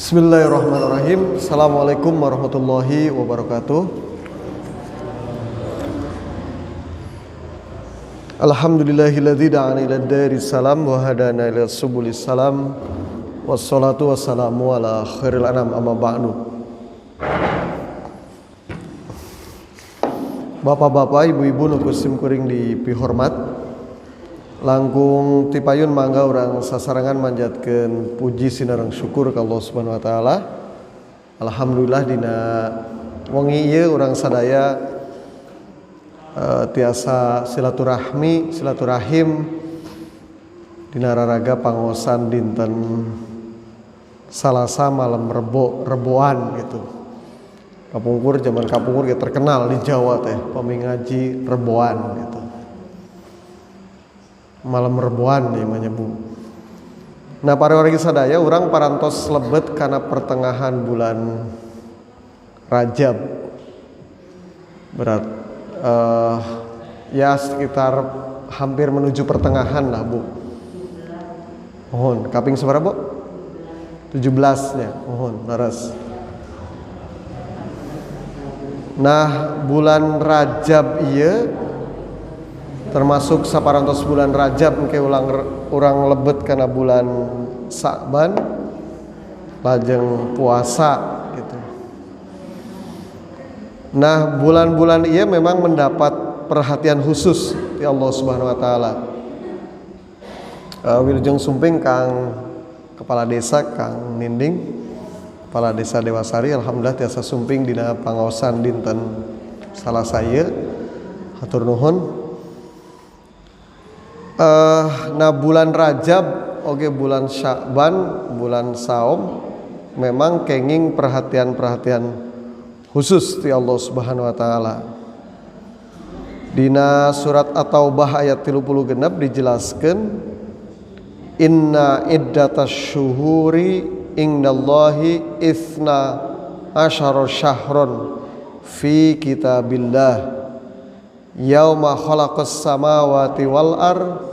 Bismillahirrahmanirrahim. Assalamualaikum warahmatullahi wabarakatuh. Alhamdulillahilladzi da'ana ila daris salam wa hadana ila subulis salam. Wassalatu wassalamu ala khairil anam amma ba'du. Bapak-bapak, ibu-ibu nu kusim kuring dipihormat, langkung tipayun mangga urang sasarangan manjatkeun puji sinareng syukur ka Allah Subhanahu wa taala. Alhamdulillah dina wengi ieu urang sadaya tiasa silaturahim dina raraga pangosan dinten Salasa malam reboan gitu. Kapungkur zaman kapungkur terkenal di Jawa teh pamingaji reboan gitu. Malam reboan namanya Bu. Nah para wargi sadaya orang parantos lebet karena pertengahan bulan Rajab berat ya sekitar hampir menuju pertengahan lah Bu. Mohon kaping seberapa Bu? 17 nya mohon laras. Nah bulan Rajab iya termasuk saparantos bulan Rajab engke urang lebet karena bulan Sa'ban lajeng puasa gitu. Nah bulan-bulan ieu memang mendapat perhatian khusus di Allah Subhanahu wa taala. Wilujeng sumping Kang Kepala Desa Kang Ninding Kepala Desa Dewasari alhamdulillah tiasa sumping dina pangaosan dinten Salasa ieu. Hatur nuhun. Nah bulan Rajab oke bulan Sya'ban bulan Saum memang kenging perhatian khusus ti Allah Subhanahu wa taala. Dina surat At-Taubah ayat 30 genep dijelaskeun inna iddatasy syuhuri indallahi itsna asyara syahron fi kitabillah yauma khalaqas samawati wal ar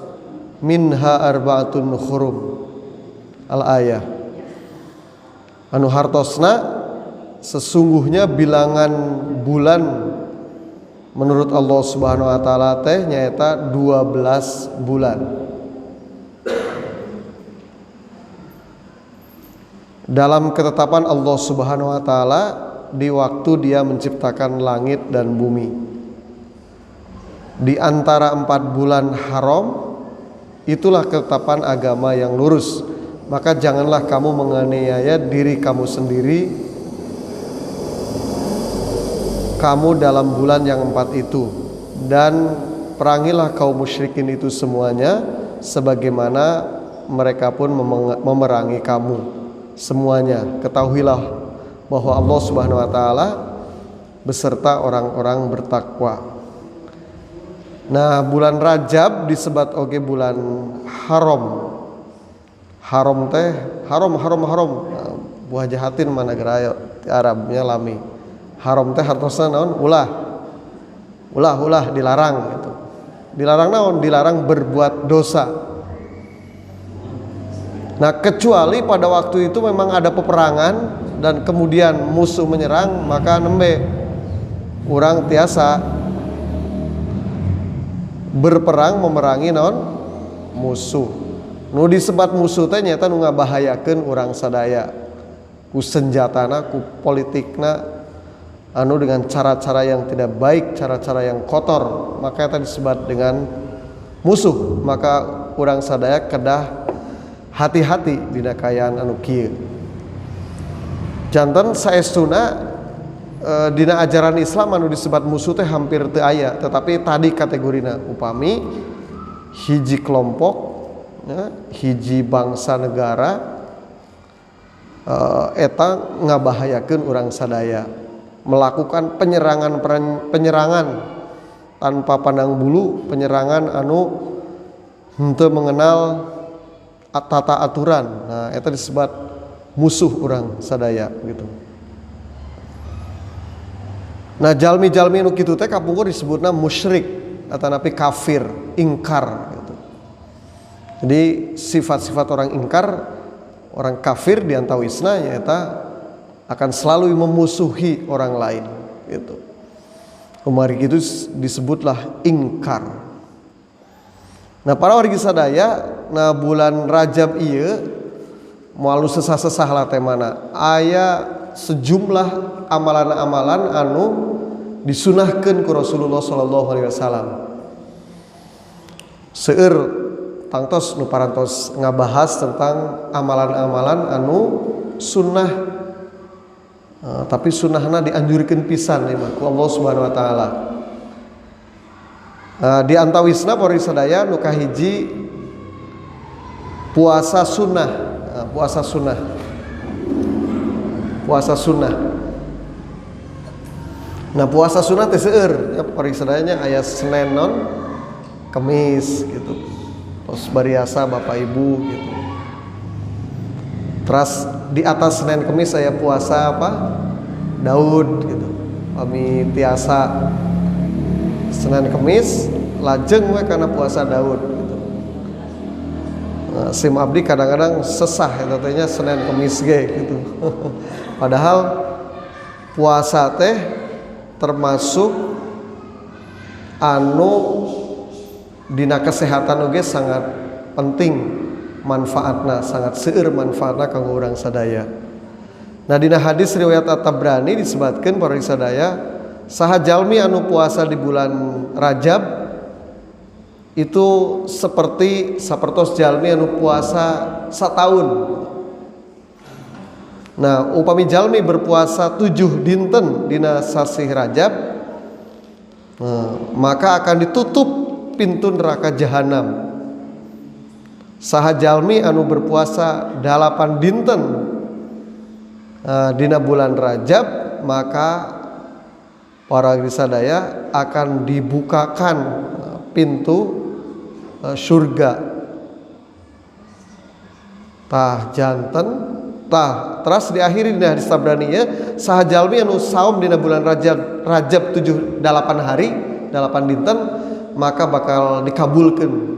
minha arba'atun hurum al-ayah. Anu hartosna sesungguhnya bilangan bulan menurut Allah Subhanahu wa taala teh nyaeta 12 bulan. Dalam ketetapan Allah Subhanahu wa taala di waktu Dia menciptakan langit dan bumi. Di antara 4 bulan haram itulah ketetapan agama yang lurus. Maka janganlah kamu menganiaya diri kamu sendiri kamu dalam bulan yang 4 itu, dan perangilah kaum musyrikin itu semuanya sebagaimana mereka pun memerangi kamu semuanya. Ketahuilah bahwa Allah Subhanahu wa taala beserta orang-orang bertakwa. Nah bulan Rajab disebat oge bulan haram. Haram teh haram. Nah, buah jahatin mana geraya ti Arabnya lami. Haram teh hartosna naon? Ulah dilarang gitu. Dilarang naon? Dilarang berbuat dosa. Nah kecuali pada waktu itu memang ada peperangan dan kemudian musuh menyerang, maka nembe urang tiasa berperang memerangi naon musuh. Nu disebat musuh teh nyata nu ngabahayakeun urang sadaya ku senjatana, ku politikna anu dengan cara-cara yang tidak baik, cara-cara yang kotor, maka eta disebut dengan musuh. Maka urang sadaya kedah hati-hati dina kayaan anu kieu. Janten saestuna dina ajaran Islam anu disebat musuh teh hampir teu aya, tetapi tadi kategorina upami hiji kelompok ya, hiji bangsa negara eta ngabahayakeun urang sadaya, melakukan penyerangan tanpa pandang bulu, penyerangan anu henteu mengenal tata aturan. Nah eta disebut musuh urang sadaya gitu. Nah jalmi-jalmi nu kitu teh kapungkur disebutna musyrik atanapi kafir, ingkar gitu. Jadi sifat-sifat orang ingkar Orang kafir di antawisna nyata akan selalu memusuhi orang lain gitu. Kemarin itu disebutlah ingkar. Nah para wargi sadaya, nah bulan Rajab iya malu sesah-sesah lah temana aya sejumlah amalan-amalan anu disunahkeun ku Rasulullah sallallahu alaihi wasallam. Seueur tangtos nu parantos ngabahas tentang amalan-amalan anu sunnah. Tapi sunnahna dianjurkeun pisan ieu ku Allah Subhanahu wa taala. Di antawisna para sadaya nu kahiji puasa sunnah. Puasa sunnah. Nah puasa sunnah teh seueur ya para sadayanya aya Senin non Kemis gitu. Terus bariasa Bapak Ibu gitu. Terus di atas Senin Kemis saya puasa apa? Daud gitu. Kami tiasa Senin Kemis lajeng we karena puasa Daud gitu. Nah, sim abdi kadang-kadang sesah ya katanya Senin Kemis ge gitu. Padahal puasa teh termasuk anu dina kesehatan oge sangat penting. Manfaatna sangat seueur manfaatna kanggo urang sadaya. Nah dina hadis riwayat At-Tabrani disebutkeun para sadaya saha jalmi anu puasa di bulan Rajab itu seperti sapertos jalmi anu puasa sataun. Nah upami jalmi berpuasa 7 dinten dina sasih Rajab, maka akan ditutup pintu neraka jahanam. Saha jalmi anu berpuasa 8 dinten dina bulan Rajab, maka para sadaya akan dibukakan pintu surga. Tah janten tah terus diakhiri dina hadis Tabrani ya saha jalmi anu saum dina bulan Rajab 8 hari 8 dinten maka bakal dikabulkeun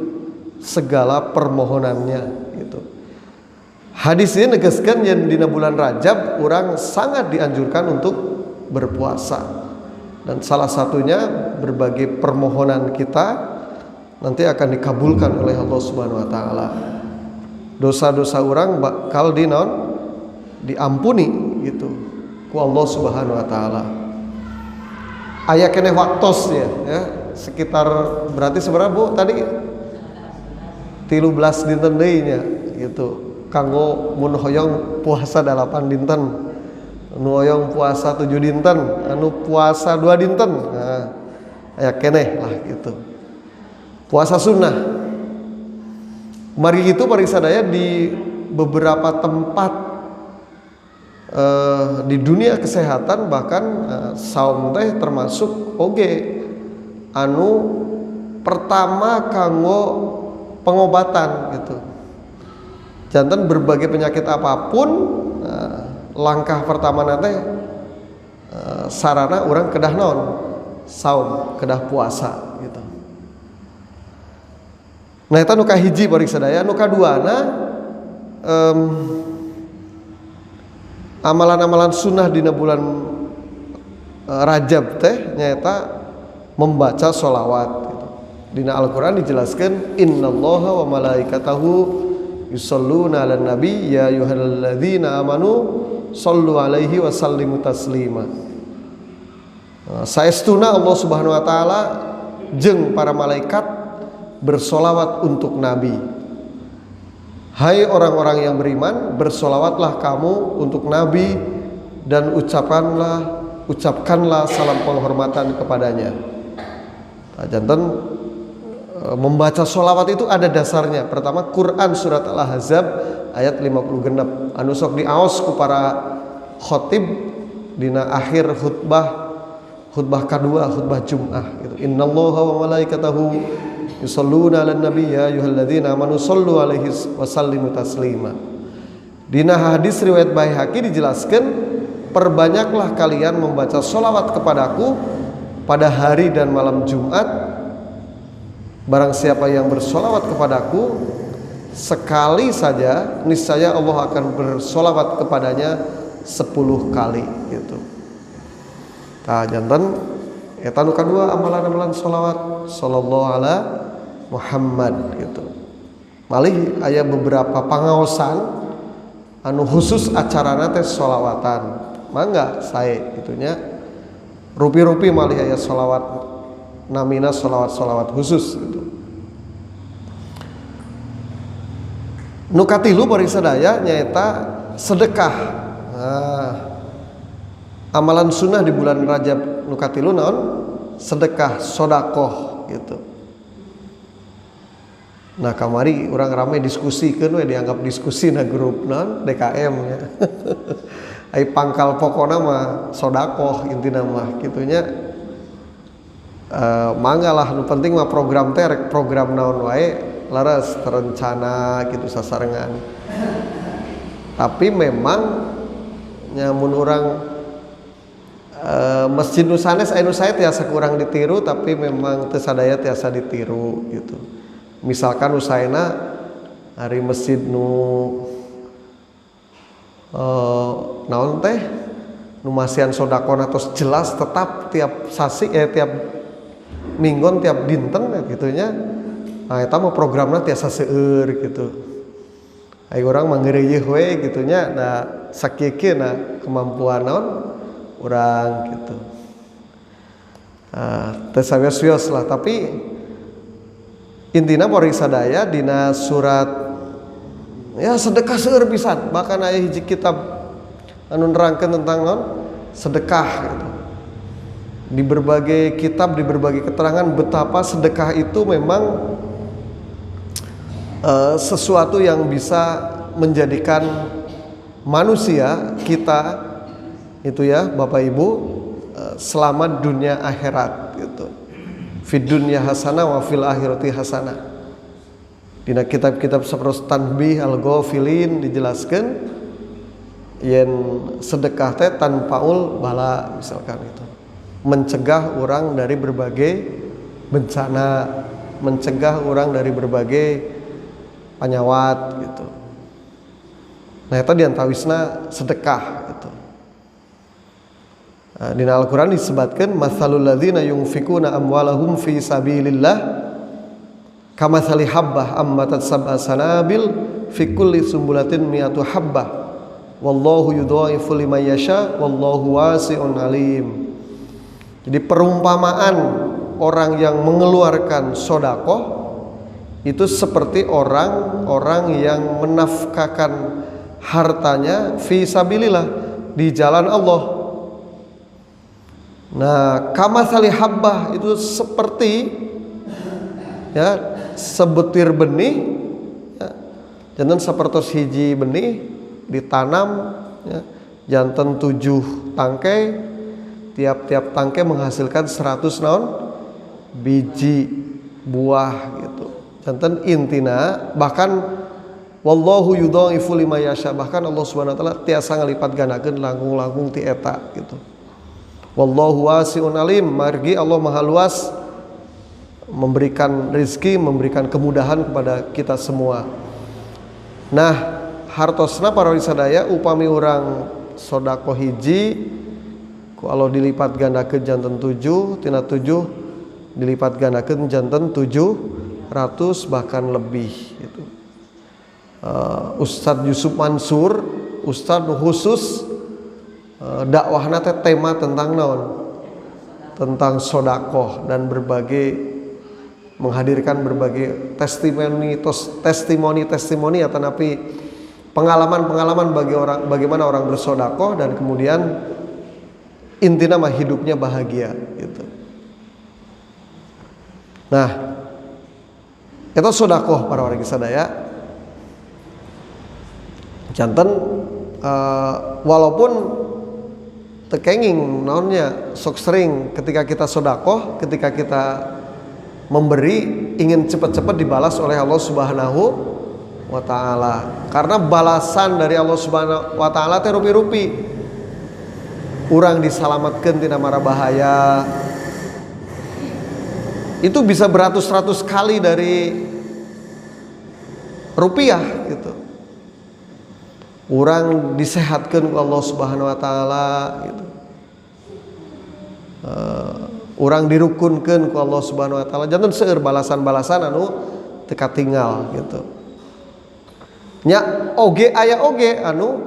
segala permohonannya gitu. Hadis ini negaskan yang dina bulan Rajab orang sangat dianjurkan untuk berpuasa dan salah satunya berbagai permohonan kita nanti akan dikabulkan oleh Allah Subhanahu wa taala. Dosa-dosa orang bakal diampuni gitu ku Allah Subhanahu wa taala. Aya keneh waktosnya ya sekitar berarti seberapa Bu tadi 13 dinten deui nya gitu. Kanggo mun hoyong puasa 8 dinten, nu hoyong puasa 7 dinten, anu puasa 2 dinten. Nah, aya keneh lah gitu. Puasa sunnah. Mari itu mari sadaya di beberapa tempat di dunia kesehatan bahkan saum teh termasuk oge anu pertama kanggo pengobatan gitu. Jantan berbagai penyakit apapun langkah pertama nanti sarana orang kedah naon saum kedah puasa gitu. Nah itu nuka hiji bari sadaya, nuka duana amalan-amalan sunnah dina bulan Rajab teh nyata membaca sholawat. Dina Al-Quran dijelaskan innallaha wa malaikatahu yusholluna 'alan nabi ya ayyuhalladzina amanu shollu 'alaihi wa sallimu taslima. Saestuna Allah Subhanahu wa taala jeung para malaikat bersolawat untuk nabi. Hai orang-orang yang beriman, bersolawatlah kamu untuk nabi dan ucapkanlah salam penghormatan kepadanya. Jantan membaca sholawat itu ada dasarnya. Pertama Quran surat Al-Ahzab ayat 50 genep anu sok diaos ku para khotib dina akhir khutbah kedua khutbah Jumat gitu. Innallaha wa malaikatahu yusholluna 'alan nabi ya ayyuhalladzina amanu shollu 'alaihi wa sallimu taslima. Dina hadis riwayat Baihaqi dijelaskan perbanyaklah kalian membaca sholawat kepadaku pada hari dan malam Jumat. Barang siapa yang bersolawat kepadaku, sekali saja niscaya Allah akan bersolawat kepadanya 10 kali gitu. Nah janten eta nu kadua amalan-amalan solawat sallallahu ala Muhammad gitu. Malih aya beberapa pangaosan anu khusus acarana teh solawatan mangga sae gitunya rupi-rupi malih aya solawat namina solawat khusus gitu. Nu katilu bari sadaya nyaeta sedekah. Nah, amalan sunnah di bulan Rajab nu katilu naon? Sedekah, sedekah gitu. Nah kamari urang ramai diskusikeun we dianggap diskusi na grup naon DKM nya. Ai pangkal pokona mah sedekah intina mah kitunya. Mangga lah nu penting mah program teh rek program naon wae laras terencana gitu sasarengan. Tapi memang nyamun orang masjid nu sanes anu saya tiasa kurang ditiru tapi memang teu sadaya tiasa ditiru gitu. Misalkan usahaina hari masjid nu naon teh nu masihan sodakona tos jelas tetap tiap sasi tiap minggon tiap dinten gitunya. Nah eta mah programna tiasa seueur gitu. Ai urang mah ngeureuyeuh we gitunya da sakiekeuna kemampuan naon urang gitu. Teu sawios-wios lah tapi intina pori sadaya dina surat ya sedekah seueur pisan bahkan aya hiji kitab anu nerangkeun tentang naon sedekah gitu. Di berbagai kitab di berbagai keterangan betapa sedekah itu memang sesuatu yang bisa menjadikan manusia kita itu ya Bapak Ibu selamat dunia akhirat gitu. Fid dunya hasanah wa fil akhirati hasanah. Dina kitab-kitab sapertos Tanbih al-Ghafilin dijelaskan yen sedekah teh tanpaul bala misalkan itu. Mencegah orang dari berbagai bencana, mencegah orang dari berbagai panyawat gitu. Nah itu diantawisna sedekah gitu. Nah, di Al-Quran disebutkan mathalul ladzina yunfikuna amwalahum fi sabilillah kamathali habbah ammatat sab'a sanabil fi kulli sumbulatin mi'atu habbah wallahu yudha'ifu liman yasha wallahu wasi'un alim. Jadi perumpamaan orang yang mengeluarkan sedekah itu seperti orang yang menafkahkan hartanya fi sabilillah di jalan Allah. Nah, kamatsali habbah itu seperti ya sebutir benih ya, janten sapertos hiji benih ditanam ya, janten 7 tangkai tiap-tiap tangkai menghasilkan 100 naon biji buah gitu. Janten intina bahkan wallahu yudha'ifu liman yasha bahkan Allah Subhanahu wa taala tiasa ngalipat gandakeun langkung-langkung ti eta gitu. Wallahu wasi'un alim margi Allah Maha luas memberikan rezeki, memberikan kemudahan kepada kita semua. Nah, hartosna para sadaya upami urang sedekah hiji ku Allah dilipat gandakeun janten 7 tina 7 dilipat gandakeun janten 700 bahkan lebih gitu. Ustadz Yusuf Mansur Ustadz khusus dakwahna teh tema tentang naon tentang sedekah dan menghadirkan berbagai testimoni atau napi pengalaman bagaimana orang bersedekah dan kemudian intinya mah hidupnya bahagia gitu. Nah itu sedekah para warga sadaya janten walaupun tekenging naonnya sok sering ketika kita sedekah ketika kita memberi ingin cepat-cepat dibalas oleh Allah Subhanahu wa taala karena balasan dari Allah Subhanahu wa taala teh rupi-rupi urang disalamatkeun tina mara bahaya itu bisa beratus-ratus kali dari rupiah gitu. Urang disehatkan ku Allah Subhanahu wa taala gitu. Urang dirukunkeun ku Allah Subhanahu wa taala, janten seueur balasan-balasan anu teu katinggal gitu. Nya oge aya oge anu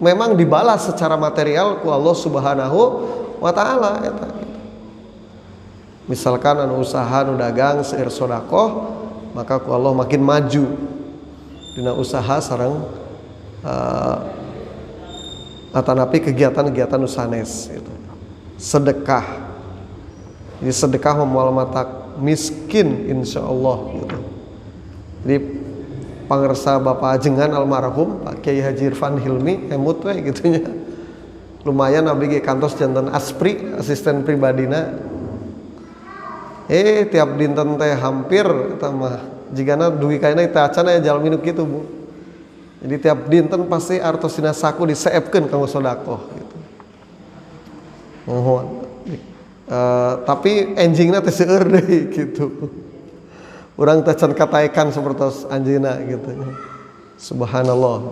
memang dibalas secara material ku Allah Subhanahu wa taala eta gitu. Misalkan anu usaha anu dagang seueur sedekah, maka ku Allah makin maju dina usaha sareng atanapi kegiatan-kegiatan usanes gitu. Sedekah. Jadi sedekah memual mata miskin insyaallah gitu. Jadi pangersa Bapak ajengan almarhum Pak Kiai Haji Irfan Hilmi emut we gitu nya. Lumayan abdi ge kantos janten aspri asisten pribadina. Tiap dinten teh hampir eta mah jigana dugi kaina teh acan aya jalmi nu kitu Bu. Jadi tiap dinten pasti artosina saku diseepkeun kanggo sedekah gitu. Mohon. Tapi enjingna teh seueur deui gitu. Urang teh can kataekan sapertos anjeunna gitu. Subhanallah.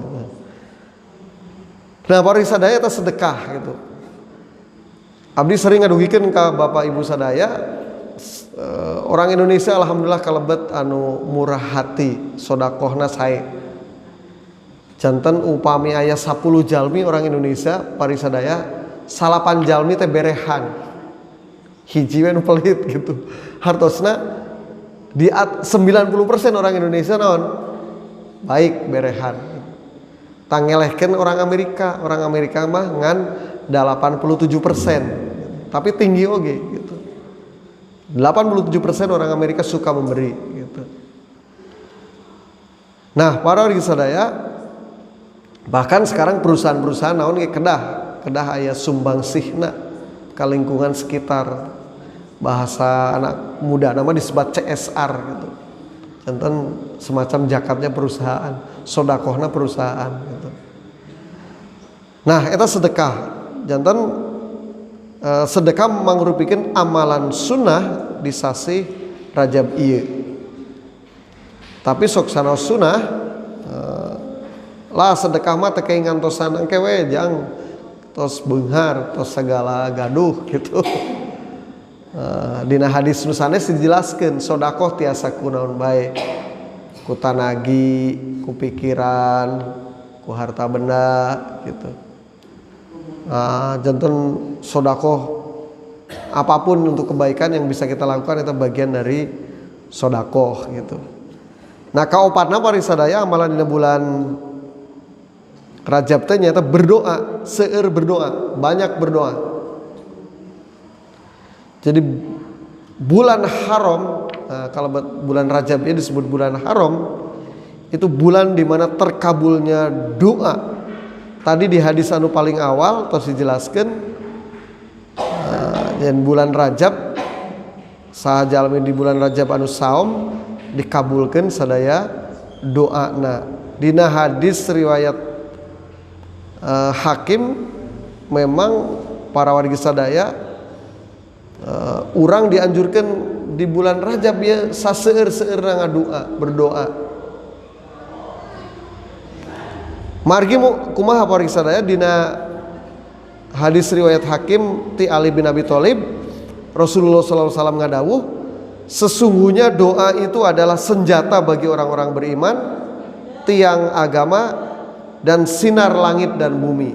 Nah, bari sadaya teh sedekah gitu. Abdi sering ngadugikeun ka Bapak Ibu sadaya, orang Indonesia alhamdulillah kalebet anu murah hati, sedekahna sae. Janten upami aya 10 jalmi orang Indonesia pari sadaya 8 jalmi teh berehan. Hiji we nu pelit gitu. Hartosna di 90% orang Indonesia naon? Baik berehan. Tangelehkeun orang Amerika mah ngan 87%. Tapi tinggi oge gitu. 87% orang Amerika suka memberi gitu. Nah, para wargi sadaya, bahkan sekarang perusahaan-perusahaan naon ge kedah aya sumbangsihna ka lingkungan sekitar. Bahasa anak muda nama disebut CSR gitu. Janten semacam zakatnya perusahaan, sedekahna perusahaan gitu. Nah, eta sedekah. Janten sedekah mangrupikeun amalan sunnah di sasi Rajab ieu. Tapi sok sanaos sunnah lah sedekah mah teh kaing ngantosan engke we jang tos beunghar, tos segala gaduh gitu. Dina hadis nu sanes dijelaskeun sedekah tiasa kunaon bae, ku tanagi, ku pikiran, ku harta benda gitu. Janten sedekah apapun untuk kebaikan yang bisa kita lakukan itu bagian dari sedekah gitu. Nah, kaopatna pari sadaya amalan dina bulan Rajab teh nyata berdoa, seueur berdoa, banyak berdoa. Jadi bulan haram, kalau bulan Rajab ini disebut bulan haram, itu bulan dimana terkabulnya doa. Tadi di hadis anu paling awal terus dijelaskan, dan bulan Rajab sahajalmi di bulan Rajab anu saum dikabulkan sadaya doana. Dina hadis riwayat Hakim memang para wargi sadaya urang dianjurkan di bulan Rajab ya saseueur-seueur ngadoa, berdoa. Margi kumaha wargi sadaya dina hadis riwayat Hakim ti Ali bin Abi Thalib Rasulullah sallallahu alaihi wasallam ngadawuh, sesungguhnya doa itu adalah senjata bagi orang-orang beriman, tiang agama dan sinar langit dan bumi.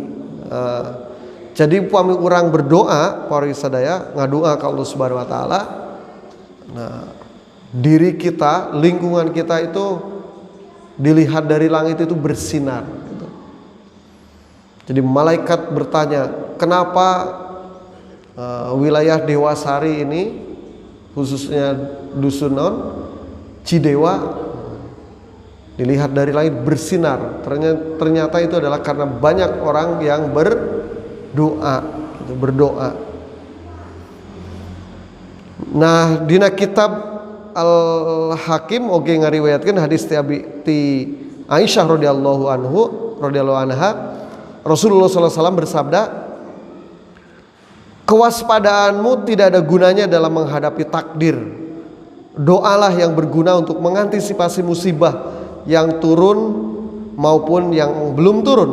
Jadi upami urang berdoa, para sadaya ngadoa ka Allah Subhanahu wa taala. Nah, diri kita, lingkungan kita itu dilihat dari langit itu bersinar gitu. Jadi malaikat bertanya, kenapa wilayah Dewasari ini khususnya dusun Cidewa dilihat dari langit bersinar. Ternyata itu adalah karena banyak orang yang berdoa, berdoa. Nah, dina kitab Al-Hakim oge ngariwayatkeun hadis ti Aisyah radhiyallahu anha, Rasulullah sallallahu alaihi wasallam bersabda, kewaspadaanmu tidak ada gunanya dalam menghadapi takdir. Doalah yang berguna untuk mengantisipasi musibah yang turun maupun yang belum turun.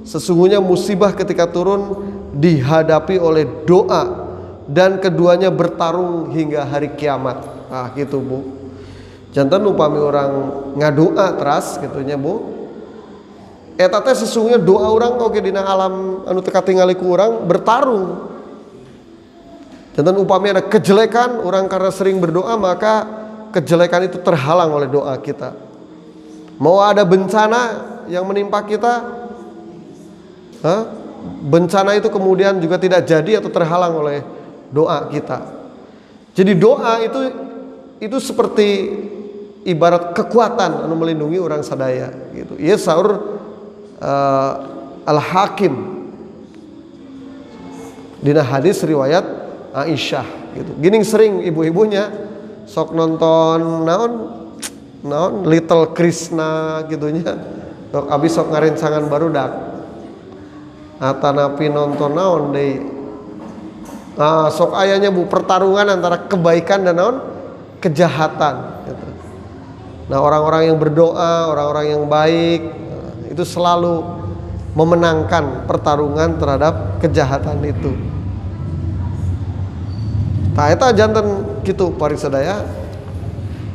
Sesungguhnya musibah ketika turun dihadapi oleh doa, dan keduanya bertarung hingga hari kiamat. Ah gitu Bu. Jantan upami orang ngadoa teras gitunya Bu. Eta teh sesungguhnya doa orang oge dina alam anu teu katingali ku urang bertarung. Jantan upami ada kejelekan, orang karena sering berdoa maka kejelekan itu terhalang oleh doa kita. Mau ada bencana yang menimpa kita, bencana itu kemudian juga tidak jadi atau terhalang oleh doa kita. Jadi doa itu seperti ibarat kekuatan anu melindungi orang sadaya gitu. Ieu saur Al-Hakim dina hadis riwayat Aisyah gitu. Gini sering ibu-ibunya sok nonton naon Little Krishna gitunya. Sok abis sok ngarencangan barudak. Atanapi nonton naon deui. Sok ayahnya Bu pertarungan antara kebaikan dan naon kejahatan gitu. Nah, orang-orang yang berdoa, orang-orang yang baik itu selalu memenangkan pertarungan terhadap kejahatan itu. Nah, eta janten kitu pari sadaya.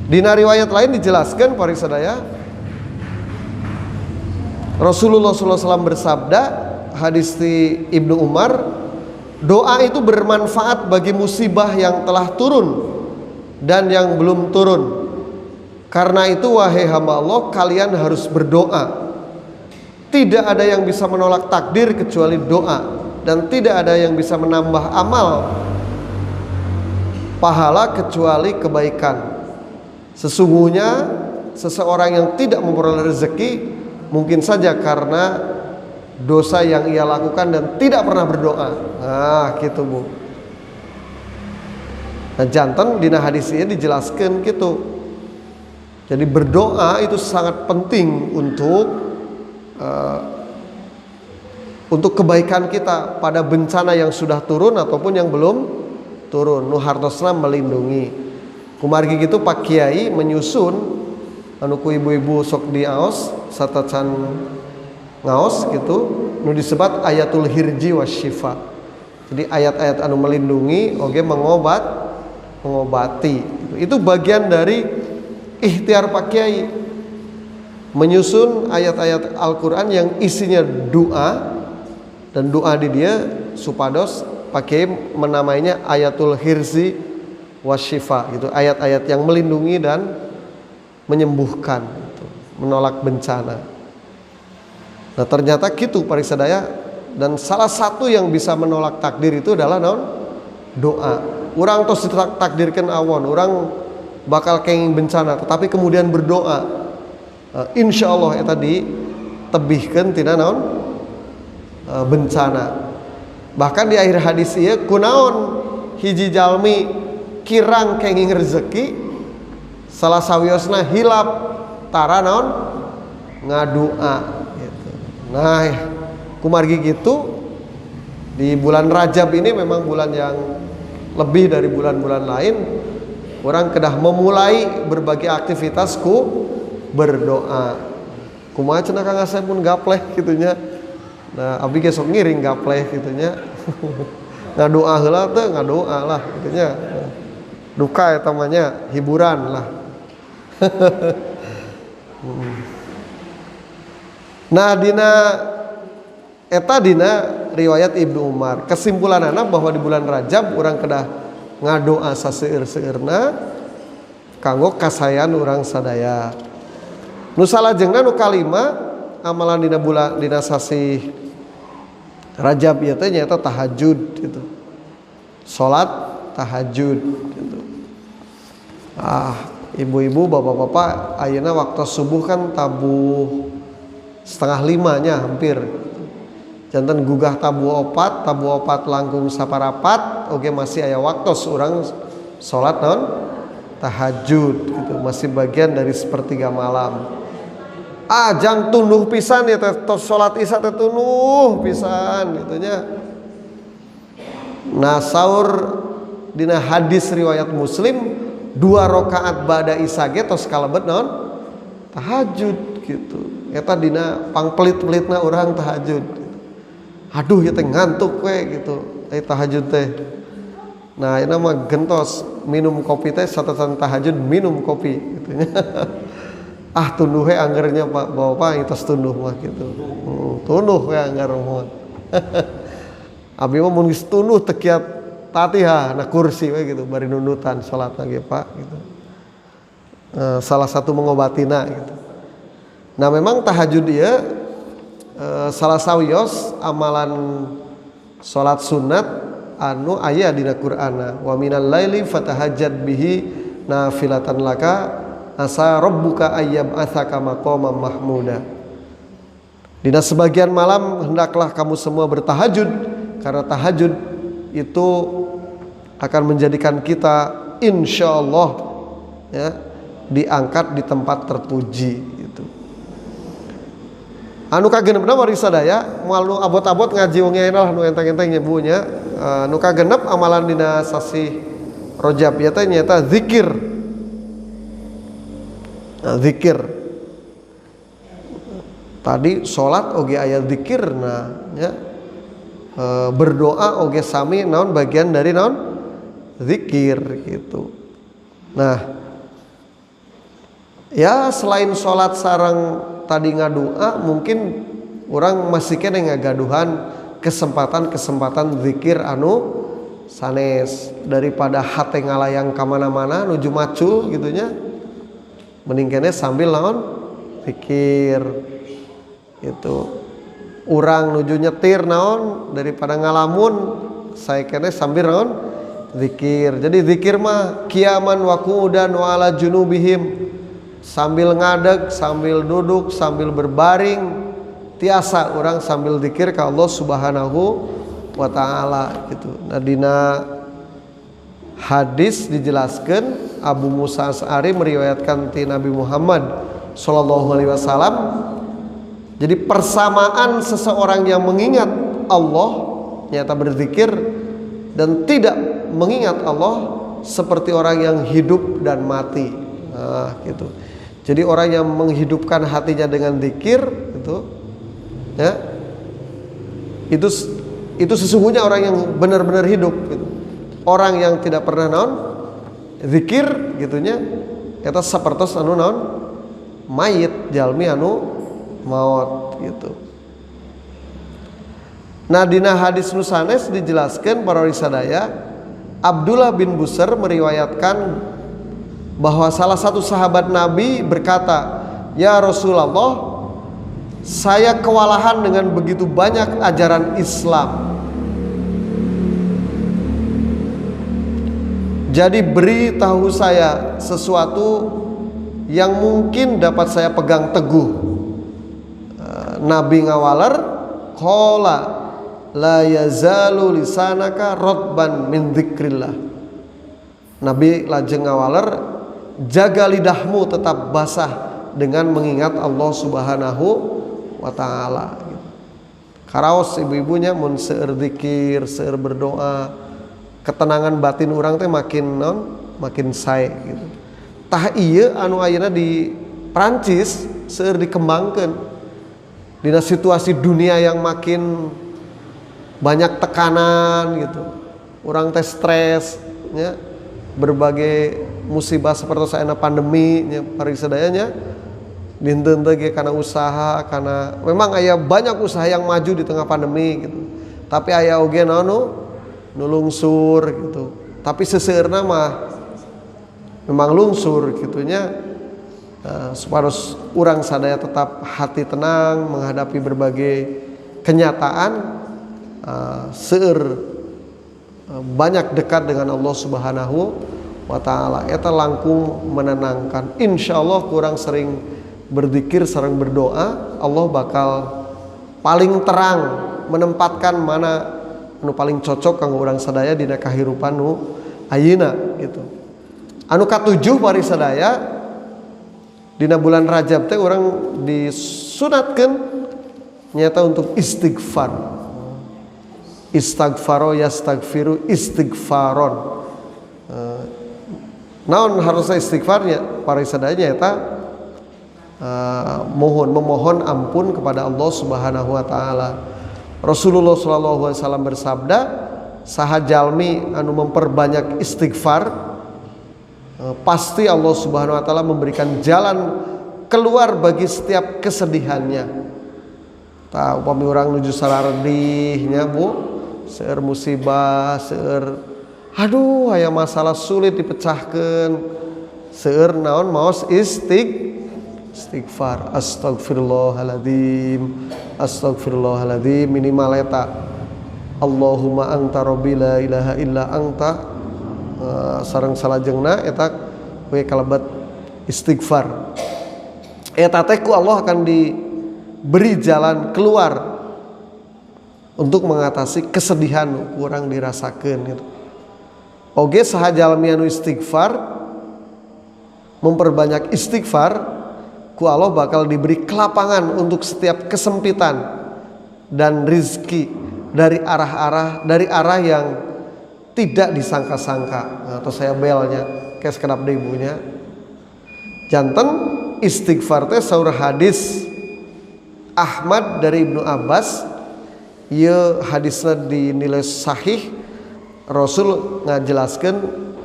Dina riwayat lain dijelaskan pari sadaya, Rasulullah SAW bersabda, hadis di Ibnu Umar, doa itu bermanfaat bagi musibah yang telah turun dan yang belum turun. Karena itu wahai hamba Allah, kalian harus berdoa. Tidak ada yang bisa menolak takdir kecuali doa, dan tidak ada yang bisa menambah amal pahala kecuali kebaikan. Sesungguhnya seseorang yang tidak memperoleh rezeki mungkin saja karena dosa yang ia lakukan dan tidak pernah berdoa. Nah gitu Bu. Nah jantan dina hadis ini dijelaskan gitu. Jadi berdoa itu sangat penting untuk kebaikan kita pada bencana yang sudah turun ataupun yang belum turun. Nu hartosna melindungi. Kumargi gitu Pak Kiai menyusun anu ku ibu-ibu sok di aos satacan ngaos gitu nu disebut ayatul hirji wasyifa. Jadi ayat-ayat anu melindungi oge mengobati. Itu bagian dari ikhtiar Pak Kiai menyusun ayat-ayat Al-Quran yang isinya doa, dan doa di dia supados pakai menamainya ayatul hirzi wasyifa gitu, ayat-ayat yang melindungi dan menyembuhkan gitu, menolak bencana. Nah ternyata gitu pari sadaya, dan salah satu yang bisa menolak takdir itu adalah doa. Urang tos ditakdirkan awon, orang bakal kenging bencana, tetapi kemudian berdoa, insya Allah ya tadi tebihkan tidak bencana. Bahkan di akhir hadis ieu kunaon hiji jalmi kirang kenging rezeki salah sawiosna hilap tara naon ngadua gitu. Nah kumargi gitu di bulan Rajab ini memang bulan yang lebih dari bulan-bulan lain, orang kedah memulai berbagai aktivitasku berdoa. Kumaha cenah Kang Asep pun gapleh gitunya. Nah, abdi ge sok ngiring gapleh gitunya. Ngadoa heula teh ngadoa lah gitunya. Duka eta mah nya hiburan lah. Nah, dina riwayat Ibnu Umar kesimpulanana bahwa di bulan Rajab urang kedah ngadoa saseueur-seueurna kanggo kasayan urang sadaya. Nu salajengna nu kalima amalan dina sasi Rajab ieu teh nyaeta tahajud gitu. Salat tahajud gitu. Ibu-ibu, bapak-bapak, ayeuna waktu subuh kan tabuh 4:30 nya hampir. Janten gugah tabu opat langkung saparapat oge masih aya waktu urang salat tahajud gitu, masih bagian dari sepertiga malam. Jang tunduh pisan ya teh salat Isya teh tunduh pisan gitunya. Nah saur dina hadis riwayat Muslim 2 rakaat ba'da Isya ge tos kalebet tahajud gitu. Eta dina pangpelit-pelitna orang tahajud. Aduh ya teh ngantuk we gitu. Tahajud teh. Nah, ini mah gentos minum kopi teh satatan tahajud minum kopi gitu nya. Ah tunduh we anggernya Pak Bapak itu tunduh mah gitu. Tunduh we anggar mah. Abi mah mun geus tunduh teu kiat Fatihah na kursi we gitu bari nunutan salat lagi Pak gitu. Salah satu mengobatina gitu. Nah memang tahajud dia salah sawios amalan salat sunat anu aya dina Qur'ana wa minal laili fatahajjad bihi nafilatan laka asa rabbuka ayyab atsaka maqaman mahmuda. Dina sebagian malam hendaklah kamu semua bertahajud karena tahajud itu akan menjadikan kita insyaallah ya diangkat di tempat terpuji gitu. Anu kagenepna mari sadaya moal nu abot-abot ngaji wong lah nu enteng-enteng nyebunya nu kagenep amalan dina sasi Rajab ya teh nyata zikir. Nah, zikir. Tadi salat oge aya zikirna nya. Berdoa oge sami naon bagian dari naon zikir gitu. Nah, ya selain sholat sareng tadi ngadoa mungkin orang masih kena ngagaduhan kesempatan zikir anu sanes daripada hate ngalayang kamana-mana nuju macul gitunya mending kene sambil naon zikir gitu. Urang nuju nyetir naon daripada ngalamun saya kene sambil naon zikir. Jadi zikir mah kiaman wa qu'udan wa ala junubihim sambil ngadeg, sambil duduk, sambil berbaring tiasa orang sambil zikir ka Allah Subhanahu wa taala gitu. Nah dina hadis dijelaskan Abu Musa Asy'ari meriwayatkan ti Nabi Muhammad sallallahu alaihi wasallam. Jadi persamaan seseorang yang mengingat Allah nyata berzikir dan tidak mengingat Allah seperti orang yang hidup dan mati. Nah, gitu. Jadi orang yang menghidupkan hatinya dengan zikir itu ya itu sesungguhnya orang yang benar-benar hidup gitu. Orang yang tidak pernah naon zikir gitunya eta sapertos anu naon mayit jalmi anu maut gitu. Nah dina hadis nu sanes dijelaskan para risadaya Abdullah bin Busr meriwayatkan bahwa salah satu sahabat Nabi berkata, "Ya Rasulullah, saya kewalahan dengan begitu banyak ajaran Islam. Jadi beritahu saya sesuatu yang mungkin dapat saya pegang teguh." Nabi ngawaler, "Qala la yazalu lisanaka rotban min dzikrillah." Nabi lajeng ngawaler, jaga lidahmu tetap basah dengan mengingat Allah Subhanahu wa taala. Karaos ibu-ibunya mun seueur zikir, seueur berdoa, ketenangan batin urang teh makin makin sae gitu. Tah ieu anu ayeuna di Prancis seueur dikembangkeun. Dina situasi dunia yang makin banyak tekanan gitu. Urang teh stres nya, berbagai musibah seperti saena pandemi nya pari sadayanya dinten teh ge kana usaha kana memang aya banyak usaha yang maju di tengah pandemi gitu. Tapi aya oge naon nu lungsur gitu. Tapi seseueurna mah memang lungsur gitunya. Supados urang sadaya tetap hati tenang menghadapi berbagai kenyataan, seueur banyak dekat dengan Allah Subhanahu wa taala eta langkung menenangkan. Insyaallah kurang sering berzikir, sering berdoa, Allah bakal paling terang menempatkan mana anu paling cocok kanggo urang sadaya dina kahirupan nu ayeuna gitu. Anu katujuh bari sadaya dina bulan Rajab teh orang disunatkeun nyata untuk istighfar. Istighfaro yastaghfiru istighfaron. Naon harusnya istighfarnya para sadaya eta memohon ampun kepada Allah Subhanahu wa taala. Rasulullah sallallahu alaihi wasallam bersabda, saha jalmi anu memperbanyak istighfar, pasti Allah Subhanahu wa taala memberikan jalan keluar bagi setiap kesedihannya. Tah upami urang nuju sararedihnya Bu, seueur musibah, seueur aduh aya masalah sulit dipecahkeun, seueur naon maos istighfar, astagfirullahaladzim, astagfirullahaladzim, minimal eta Allahumma anta rabbi la ilaha illa anta, sareng salajengna eta we kalebat istighfar. Eta teh ku Allah akan diberi jalan keluar untuk mengatasi kesedihan kurang dirasakeun gitu. Oge saha jalmi anu istighfar, memperbanyak istighfar, ku Allah bakal diberi kelapangan untuk setiap kesempitan dan rizki dari arah yang tidak disangka-sangka. Atau saya belnya kayak sekedap deui ibunya. Janten istighfar teh saur hadis Ahmad dari Ibnu Abbas, ieu hadisna dinilai sahih. Rasul ngajelaskeun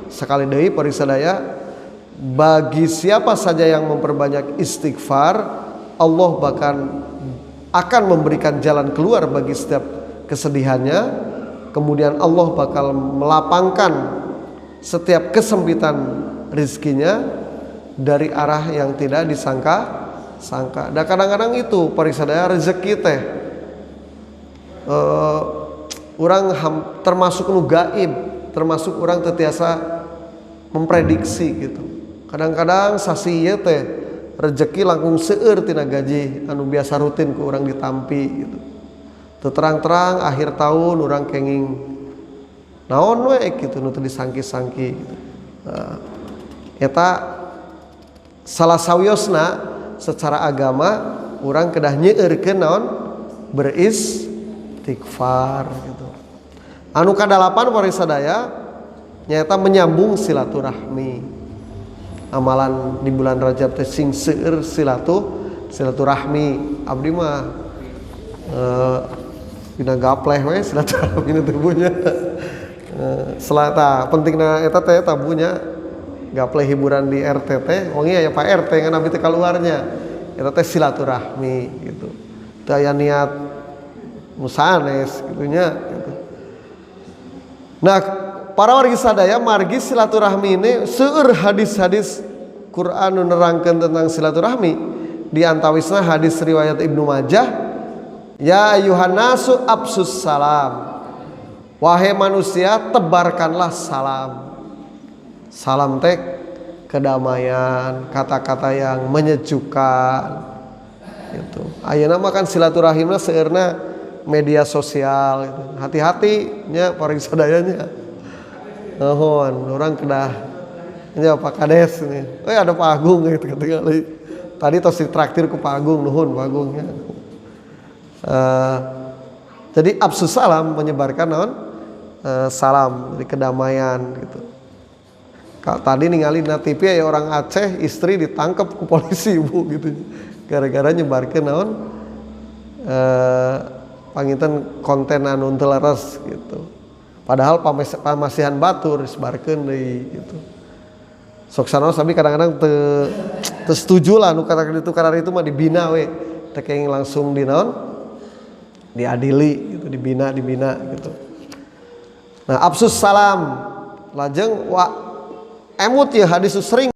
sekali deui pari sadaya, bagi siapa saja yang memperbanyak istighfar, Allah akan memberikan jalan keluar bagi setiap kesedihannya. Kemudian Allah bakal melapangkan setiap kesempitan rizkinya dari arah yang tidak disangka-sangka. Dan kadang-kadang itu pari sadaya rezeki teh orang termasuk nu gaib, termasuk orang tetiasa memprediksi gitu. Kadang-kadang sasi ieu teh rezeki langkung seueur tina gaji anu biasa rutin ku urang ditampi gitu. Teu terang-terang akhir tahun urang kenging naon we kitu nu teu disangki-sangki gitu. Eta salah sawiosna secara agama urang kedah nyeueurkeun naon beristighfar gitu. Anu kadalapan pari sadaya nyata menyambung silaturahmi. Amalan di bulan Rajab teh sing seueur silaturahmi. Abdi mah dina gapleh we silaturahmi teh punya. Selata pentingna eta teh tabunya gapleh hiburan di RT, wangi aya Pak RT ngan abdi teh kaluarnya. Eta teh silaturahmi gitu. Teu aya niat musanes gitunya gitu. Nah, para wargi sadaya margi silaturahmi ini seueur hadis-hadis Quran nu nerangkeun tentang silaturahmi. Di antawisna hadis riwayat Ibnu Majah, ya ayuhan nasu absus salam. Wahai manusia, tebarkanlah salam. Salam teh kedamaian, kata-kata yang menyejukkan gitu. Ayeuna mah kan silaturahimna seueurna media sosial gitu. Hati-hati nya paring sadayanya. Nuhun, orang kedah nya Pak Kades nih. Ada Pak Agung gitu ketinggalan. Tadi tos ditraktir ku Pak Agung, nuhun Pak Agungnya. Jadi absus salam menyebarkan naon? Salam, jadi kedamaian gitu. Tadi ningali na TV ya orang Aceh istri ditangkap ku polisi Bu gitu. Gara-gara nyebarkeun naon? Panginten konten anu teu leres gitu. Padahal pamasihan batur disebarkeun deui gitu. Sok sanoos tapi kadang-kadang teu setuju lah nu kata kitu karena itu mah dibina we. Teu kenging langsung dinaon? Diadili gitu, dibina gitu. Nah, absus salam lajeng wa emut ya hadis sering